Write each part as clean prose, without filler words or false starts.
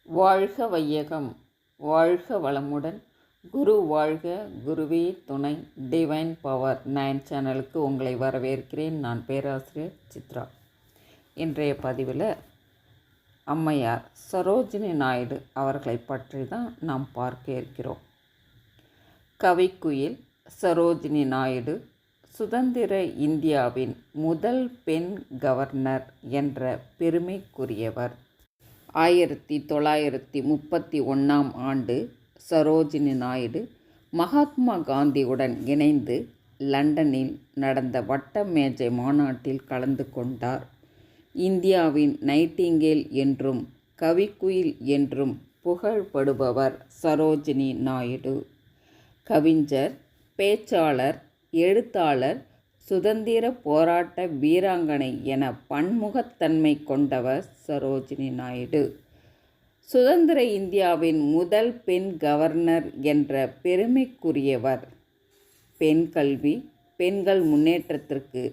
வாழ்க வையகம், வாழ்க வளமுடன். குரு வாழ்க, குருவே துணை. டிவைன் பவர் 9 சேனலுக்கு உங்களை வரவேற்கிறேன். நான் பேராசிரியர் சித்ரா. இன்றைய பதிவில் அம்மையார் சரோஜினி நாயுடு அவர்களை பற்றி தான் நாம் பார்க்க இருக்கிறோம். கவிக்குயில் சரோஜினி நாயுடு சுதந்திர இந்தியாவின் முதல் பெண் கவர்னர் என்ற பெருமைக்குரியவர். 1931 ஆண்டு சரோஜினி நாயுடு மகாத்மா காந்தியுடன் இணைந்து லண்டனில் நடந்த வட்ட மேஜை மாநாட்டில் கலந்து கொண்டார். இந்தியாவின் நைட்டிங்கேல் என்றும் கவிக்குயில் என்றும் புகழ்படுபவர் சரோஜினி நாயுடு. கவிஞர், பேச்சாளர், எழுத்தாளர், சுதந்திர போராட்ட வீராங்கனை என பன்முகத்தன்மை கொண்டவர் சரோஜினி நாயுடு. சுதந்திர இந்தியாவின் முதல் பெண் கவர்னர் என்ற பெருமைக்குரியவர். பெண் கல்வி, பெண்கள் முன்னேற்றத்திற்கு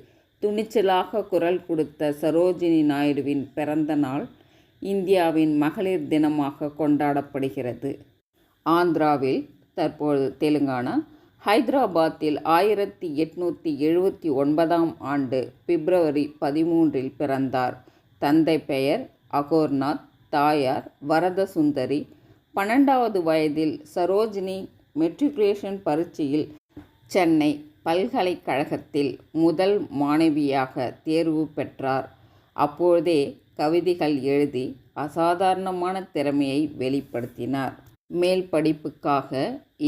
துணிச்சலாக குரல் கொடுத்த சரோஜினி நாயுடுவின் பிறந்த நாள் இந்தியாவின் மகளிர் தினமாக கொண்டாடப்படுகிறது. ஆந்திராவில், தற்போது தெலுங்கானா, ஹைதராபாத்தில் 1879 ஆண்டு பிப்ரவரி 13 பிறந்தார். தந்தை பெயர் அகோர்நாத், தாயார் வரதசுந்தரி. 12வது வயதில் சரோஜினி மெட்ரிகுலேஷன் பரீட்சையில் சென்னை பல்கலைக்கழகத்தில் முதல் மாணவியாக தேர்வு பெற்றார். அப்பொழுதே கவிதைகள் எழுதி அசாதாரணமான திறமையை வெளிப்படுத்தினார். மேல் படிப்புக்காக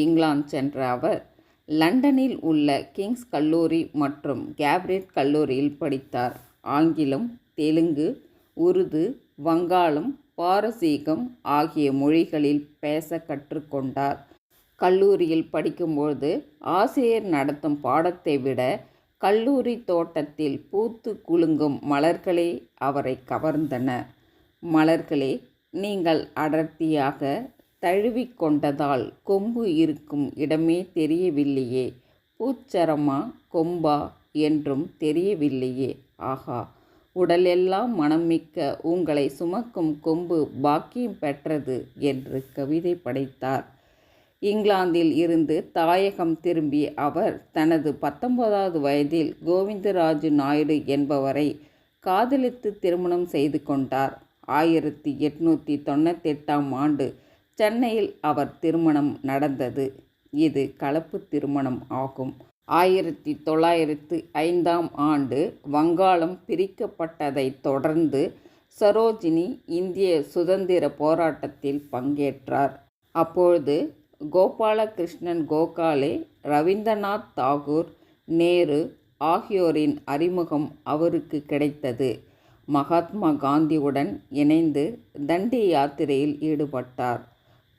இங்கிலாந்து சென்ற அவர் லண்டனில் உள்ள கிங்ஸ் கல்லூரி மற்றும் கேம்பிரிட்ஜ் கல்லூரியில் படித்தார். ஆங்கிலம், தெலுங்கு, உருது, வங்காளம், பாரசீகம் ஆகிய மொழிகளில் பேச கற்றுக்கொண்டார். கல்லூரியில் படிக்கும்போது ஆசிரியர் நடத்தும் பாடத்தை விட கல்லூரி தோட்டத்தில் பூத்து குலுங்கும் மலர்களே அவரை கவர்ந்தன. மலர்களே, நீங்கள் அடர்த்தியாக தழுவிக்கொண்டதால் கொம்பு இருக்கும் இடமே தெரியவில்லையே, பூச்சரமா கொம்பா என்றும் தெரியவில்லையே. ஆகா, உடலெல்லாம் மனமிக்க உங்களை சுமக்கும் கொம்பு பாக்கியம் பெற்றது என்று கவிதை படைத்தார். இங்கிலாந்தில் இருந்து தாயகம் திரும்பிய அவர் தனது 19வது வயதில் கோவிந்தராஜு நாயுடு என்பவரை காதலித்து திருமணம் செய்து கொண்டார். 1898 ஆண்டு சென்னையில் அவர் திருமணம் நடந்தது. இது கலப்பு திருமணம் ஆகும். 1905 ஆண்டு வங்காளம் பிரிக்கப்பட்டதைத் தொடர்ந்து சரோஜினி இந்திய சுதந்திர போராட்டத்தில் பங்கேற்றார். அப்பொழுது கோபாலகிருஷ்ணன் கோகலே, ரவீந்திரநாத் தாகூர், நேரு ஆகியோரின் அறிமுகம் அவருக்கு கிடைத்தது. மகாத்மா காந்தியுடன் இணைந்து தண்டி யாத்திரையில் ஈடுபட்டார்.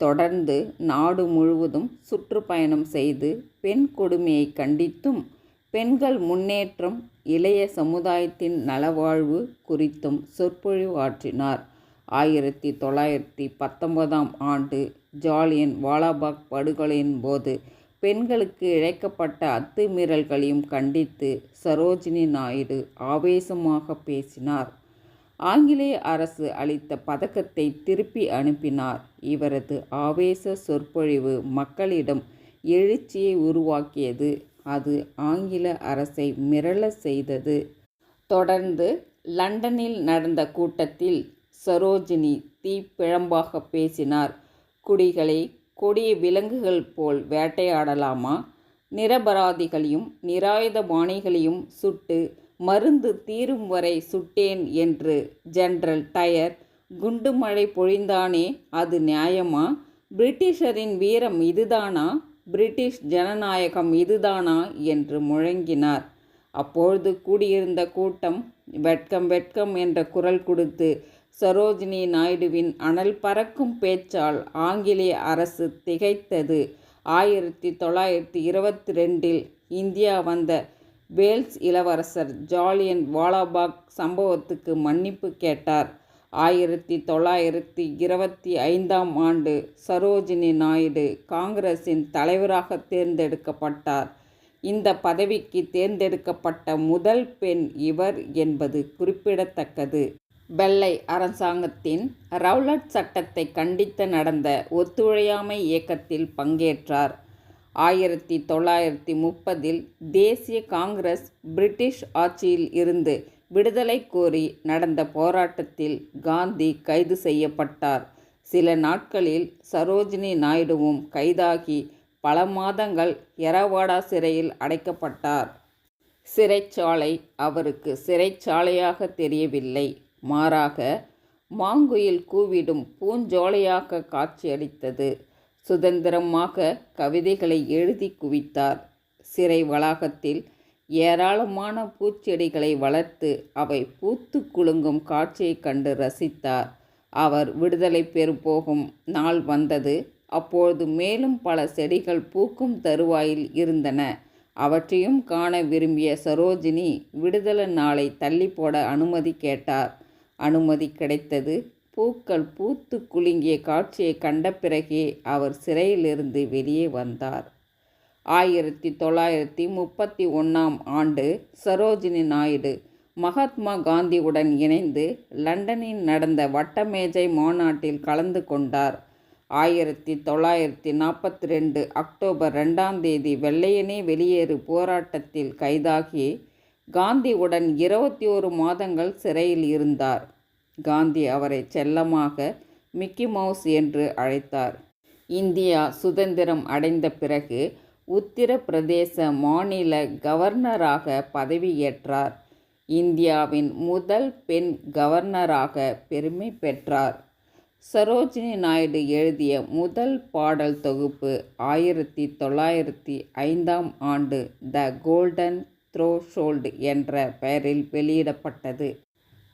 தொடர்ந்து நாடு முழுவதும் சுற்றுப்பயணம் செய்து பெண் கொடுமையை கண்டித்தும் பெண்கள் முன்னேற்றம், இளைய சமுதாயத்தின் நலவாழ்வு குறித்தும் சொற்பொழிவு ஆற்றினார். 1919 ஆண்டு ஜாலியன் வாலாபாக் படுகொலையின் போது பெண்களுக்கு இழைக்கப்பட்ட அத்துமீறல்களையும் கண்டித்து சரோஜினி நாயுடு ஆவேசமாக பேசினார். ஆங்கிலேய அரசு அளித்த பதக்கத்தை திருப்பி அனுப்பினார். இவரது ஆவேச சொற்பொழிவு மக்களிடம் எழுச்சியை உருவாக்கியது. அது ஆங்கில அரசை மிரள செய்தது. தொடர்ந்து லண்டனில் நடந்த கூட்டத்தில் சரோஜினி தீப்பிழம்பாக பேசினார். குடிகளை கொடிய விலங்குகள் போல் வேட்டையாடலாமா? நிரபராதிகளையும் நிராயுதபாணிகளையும் சுட்டு மருந்து தீரும் வரை சுட்டேன் என்று ஜெனரல் டயர் குண்டுமழை பொழிந்தானே, அது நியாயமா? பிரிட்டிஷரின் வீரம் இதுதானா? பிரிட்டிஷ் ஜனநாயகம் இதுதானா என்று முழங்கினார். அப்பொழுது கூடியிருந்த கூட்டம் வெட்கம் வெட்கம் என்ற குரல் கொடுத்து சரோஜினி நாயுடுவின் அனல் பறக்கும் பேச்சால் ஆங்கிலேய அரசு திகைத்தது. 1922 இந்தியா வந்த வேல்ஸ் இளவரசர் ஜாலியன் வாலாபாக் சம்பவத்துக்கு மன்னிப்பு கேட்டார். 1925 ஆண்டு சரோஜினி நாயுடு காங்கிரசின் தலைவராக தேர்ந்தெடுக்கப்பட்டார். இந்த பதவிக்கு தேர்ந்தெடுக்கப்பட்ட முதல் பெண் இவர் என்பது குறிப்பிடத்தக்கது. வெள்ளை அரசாங்கத்தின் ரவுலட் சட்டத்தை கண்டித்து நடந்த ஒத்துழையாமை இயக்கத்தில் பங்கேற்றார். 1930 தேசிய காங்கிரஸ் பிரிட்டிஷ் ஆட்சியில் இருந்து விடுதலை கோரி நடந்த போராட்டத்தில் காந்தி கைது செய்யப்பட்டார். சில நாட்களில் சரோஜினி நாயுடுவும் கைதாகி பல மாதங்கள் யரவாடா சிறையில் அடைக்கப்பட்டார். சிறைச்சாலை அவருக்கு சிறைச்சாலையாக தெரியவில்லை, மாறாக மாங்குயில் கூவிடும் பூஞ்சோலையாக காட்சியளித்தது. சுதந்திரமாக கவிதைகளை எழுதி குவித்தார். சிறை வளாகத்தில் ஏராளமான பூச்செடிகளை வளர்த்து அவை பூத்து குலுங்கும் காட்சியை கண்டு ரசித்தார். அவர் விடுதலை பெறுபோகும் நாள் வந்தது. அப்பொழுது மேலும் பல செடிகள் பூக்கும் தருவாயில் இருந்தன. அவற்றையும் காண விரும்பிய சரோஜினி விடுதலை நாளை தள்ளி போட அனுமதி கேட்டார். அனுமதி கிடைத்தது. பூக்கள் பூத்து குலுங்கிய காட்சியை கண்ட பிறகே அவர் சிறையிலிருந்து வெளியே வந்தார். 1931 ஆண்டு சரோஜினி நாயுடு மகாத்மா காந்தியுடன் இணைந்து லண்டனில் நடந்த வட்டமேஜை மாநாட்டில் கலந்து கொண்டார். 1942 அக்டோபர் 2 வெள்ளையனே வெளியேறு போராட்டத்தில் கைதாகி காந்தியுடன் 21 மாதங்கள் சிறையில் இருந்தார். காந்தி அவரை செல்லமாக மிக்கி மவுஸ் என்று அழைத்தார். இந்தியா சுதந்திரம் அடைந்த பிறகு உத்தரப்பிரதேச மாநில கவர்னராக பதவியேற்றார். இந்தியாவின் முதல் பெண் கவர்னராக பெருமை பெற்றார். சரோஜினி நாயுடு எழுதிய முதல் பாடல் தொகுப்பு 1905 ஆண்டு த கோல்டன் த்ரோஷோல்ட் என்ற பெயரில் வெளியிடப்பட்டது.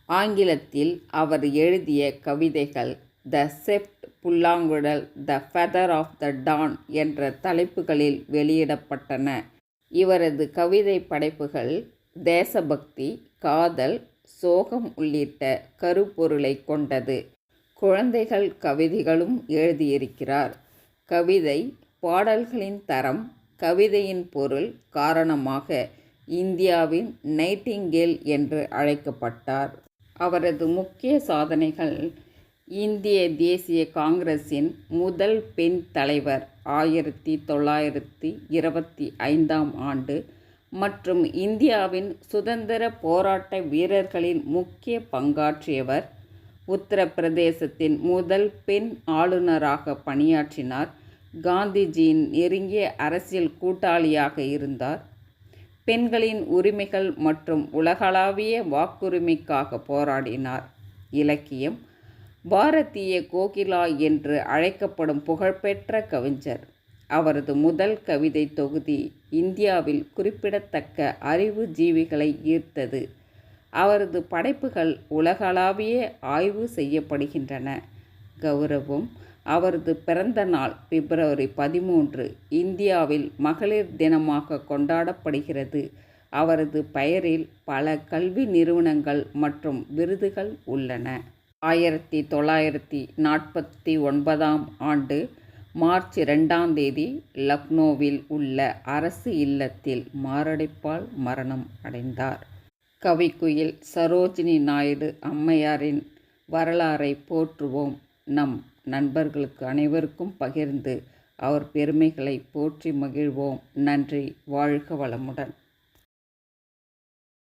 ஆங்கிலத்தில் அவர் எழுதிய கவிதைகள் த செப்ட் புல்லாங்குழல், த ஃபெதர் ஆஃப் த டான் என்ற தலைப்புகளில் வெளியிடப்பட்டன. இவரது கவிதை படைப்புகள் தேசபக்தி, காதல், சோகம் உள்ளிட்ட கருப்பொருளை கொண்டது. குழந்தைகள் கவிதைகளும் எழுதியிருக்கிறார். கவிதை பாடல்களின் தரம், கவிதையின் பொருள் காரணமாக இந்தியாவின் நைட்டிங்கேல் என்று அழைக்கப்பட்டார். அவரது முக்கிய சாதனைகள்: இந்திய தேசிய காங்கிரஸின் முதல் பெண் தலைவர் 1925 ஆண்டு மற்றும் இந்தியாவின் சுதந்திர போராட்ட வீரர்களின் முக்கிய பங்காற்றியவர். உத்தரப்பிரதேசத்தின் முதல் பெண் ஆளுநராக பணியாற்றினார். காந்திஜியின் நெருங்கிய அரசியல் கூட்டாளியாக இருந்தார். பெண்களின் உரிமைகள் மற்றும் உலகளாவிய வாக்குரிமைக்காக போராடினார். இலக்கியம்: பாரதிய கோகிலா என்று அழைக்கப்படும் புகழ்பெற்ற கவிஞர். அவரது முதல் கவிதை தொகுதி இந்தியாவில் குறிப்பிடத்தக்க அறிவு ஜீவிகளை ஈர்த்தது. அவரது படைப்புகள் உலகளாவிய ஆய்வு செய்யப்படுகின்றன. கௌரவம்: அவரது பிறந்த நாள் பிப்ரவரி 13 இந்தியாவில் மகளிர் தினமாக கொண்டாடப்படுகிறது. அவரது பெயரில் பல கல்வி நிறுவனங்கள் மற்றும் விருதுகள் உள்ளன. 1949 ஆண்டு மார்ச் 2 லக்னோவில் உள்ள அரசு இல்லத்தில் மாரடைப்பால் மரணம் அடைந்தார். கவிக்குயில் சரோஜினி நாயுடு அம்மையாரின் வரலாறை போற்றுவோம். நம் நண்பர்களுக்கு அனைவருக்கும் பகிர்ந்து அவர் பெருமைகளை போற்றி மகிழ்வோம். நன்றி. வாழ்க வளமுடன்.